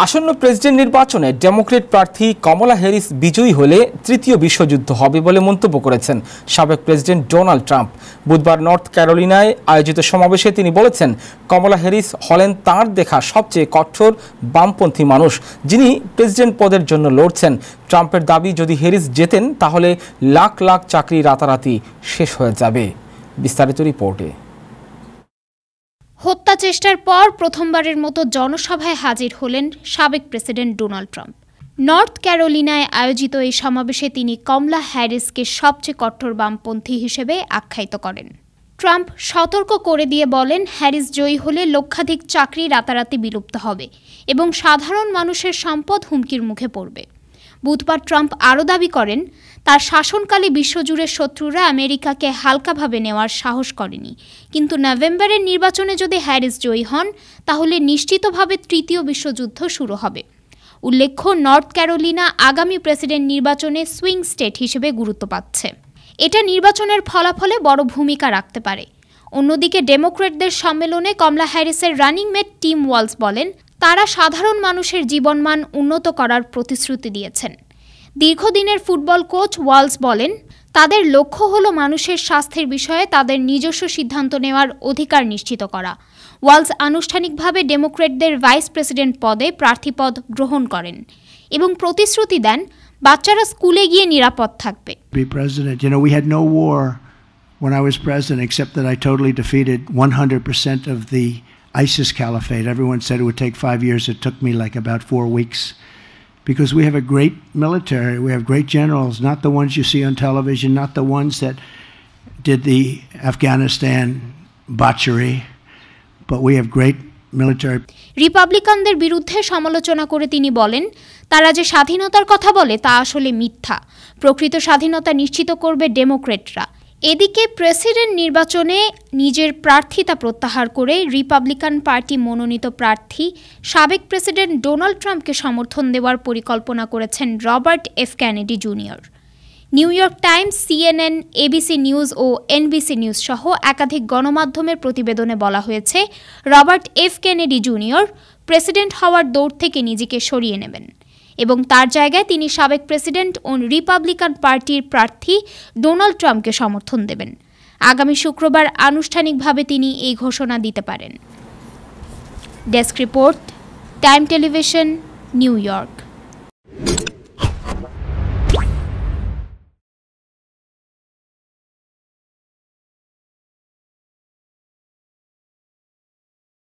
আসন্ন প্রেসিডেন্ট নির্বাচনে ডেমোক্রেট প্রার্থী কমলা হ্যারিস বিজয়ী হলে তৃতীয় বিশ্বযুদ্ধ হবে বলে মন্তব্য করেছেন সাবেক প্রেসিডেন্ট ডোনাল্ড ট্রাম্প। বুধবার নর্থ ক্যারোলিনায় আয়োজিত সমাবেশে তিনি বলেছেন, কমলা হ্যারিস হলেন তাঁর দেখা সবচেয়ে কঠোর বামপন্থী মানুষ, যিনি প্রেসিডেন্ট পদের জন্য লড়ছেন। ট্রাম্পের দাবি, যদি হ্যারিস জেতেন তাহলে লাখ লাখ চাকরি রাতারাতি শেষ হয়ে যাবে। বিস্তারিত রিপোর্টে। হত্যা চেষ্টার পর প্রথমবারের মতো জনসভায় হাজির হলেন সাবেক প্রেসিডেন্ট ডোনাল্ড ট্রাম্প। নর্থ ক্যারোলিনায় আয়োজিত এই সমাবেশে তিনি কমলা হ্যারিসকে সবচেয়ে কঠোর বামপন্থী হিসেবে আখ্যায়িত করেন। ট্রাম্প সতর্ক করে দিয়ে বলেন, হ্যারিস জয়ী হলে লক্ষাধিক চাকরি রাতারাতি বিলুপ্ত হবে এবং সাধারণ মানুষের সম্পদ হুমকির মুখে পড়বে। বুধবার ট্রাম্প আরও দাবি করেন, তার শাসনকালে বিশ্বজুড়ে শত্রুরা আমেরিকাকে হালকাভাবে নেওয়ার সাহস করেনি, কিন্তু নভেম্বরের নির্বাচনে যদি হ্যারিস জয়ী হন তাহলে নিশ্চিতভাবে তৃতীয় বিশ্বযুদ্ধ শুরু হবে। উল্লেখ্য, নর্থ ক্যারোলিনা আগামী প্রেসিডেন্ট নির্বাচনে সুইং স্টেট হিসেবে গুরুত্ব পাচ্ছে। এটা নির্বাচনের ফলাফলে বড় ভূমিকা রাখতে পারে। অন্যদিকে ডেমোক্র্যাটদের সম্মেলনে কমলা হ্যারিসের রানিং মেট টিম ওয়ালস বলেন, তারা সাধারণ মানুষের জীবনমান উন্নত করার প্রতিশ্রুতি দিয়েছেন। দীর্ঘদিনের ফুটবল কোচ ওয়ালস বলেন, তাদের লক্ষ্য হলো মানুষের স্বাস্থ্যের বিষয়ে তাদের নিজস্ব সিদ্ধান্ত নেওয়ার অধিকার নিশ্চিত করা। ওয়ালস আনুষ্ঠানিকভাবে ডেমোক্র্যাটদের ভাইস প্রেসিডেন্ট পদে প্রার্থীপদ গ্রহণ করেন এবং প্রতিশ্রুতি দেন, বাচ্চারা স্কুলে গিয়ে নিরাপদ থাকবে। We had no war when I was president, except that I totally defeated 100% of the ISIS caliphate. Everyone said it would take 5 years. It took me like about 4 weeks. Because we have a great military, we have great generals, not the ones you see on television, not the ones that did the Afghanistan butchery, but we have great military. রিপাবলিকানদের বিরুদ্ধে সমালোচনা করে তিনি বলেন, তারা যে স্বাধীনতার কথা বলে তা আসলে মিথ্যা। প্রকৃত স্বাধীনতা নিশ্চিত করবে ডেমোক্র্যাটরা। এদিকে প্রেসিডেন্ট নির্বাচনে নিজের প্রার্থিতা প্রত্যাহার করে রিপাবলিকান পার্টি মনোনীত প্রার্থী সাবেক প্রেসিডেন্ট ডোনাল্ড ট্রাম্পকে সমর্থন দেওয়ার পরিকল্পনা করেছেন Robert F Kennedy Junior. New York Times, CNN, ABC News ও এনবিসি নিউজ সহ একাধিক গণমাধ্যমের প্রতিবেদনে বলা হয়েছে, Robert F Kennedy Junior president হওয়ার দৌড় থেকে নিজেকে সরিয়ে নেবেন এবং তার জায়গায় তিনি সাবেক প্রেসিডেন্ট ও রিপাবলিকান পার্টির প্রার্থী ডোনাল্ড ট্রাম্পকে সমর্থন দেবেন। আগামী শুক্রবার আনুষ্ঠানিকভাবে তিনি এই ঘোষণা দিতে পারেন। Desk report, time television, new York.